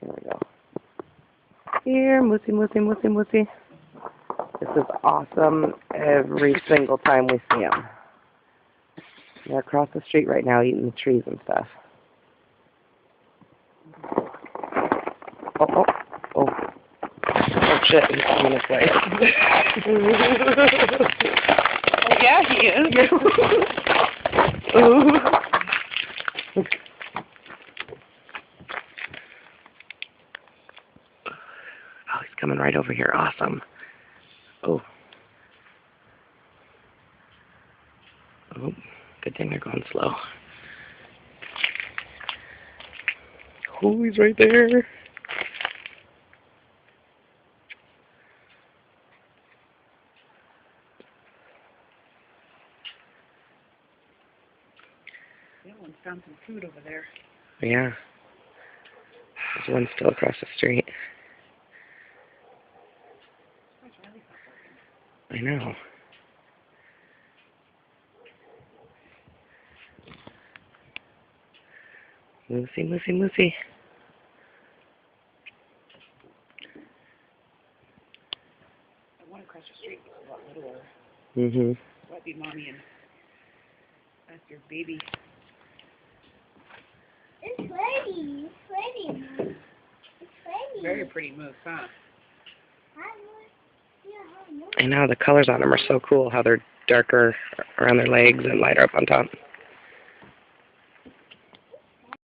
Here we go. Here, Moosey, Moosey, Moosey, Moosey. This is awesome every single time we see him. They're across the street right now eating the trees and stuff. Oh, oh, oh. Oh shit, he's coming this way. Oh yeah, he is. Ooh. Oh, he's coming right over here. Awesome. Oh. Oh, good thing they're going slow. Oh, he's right there. That one's found some food over there. Yeah. There's one still across the street. I know. Moosey, Moosey, Moosey. The one across the street is a lot littler. Mm-hmm. That'd be mommy and that's your baby. It's pretty. It's pretty. It's pretty. Very pretty moose, huh? I know, the colors on them are so cool, how they're darker around their legs and lighter up on top.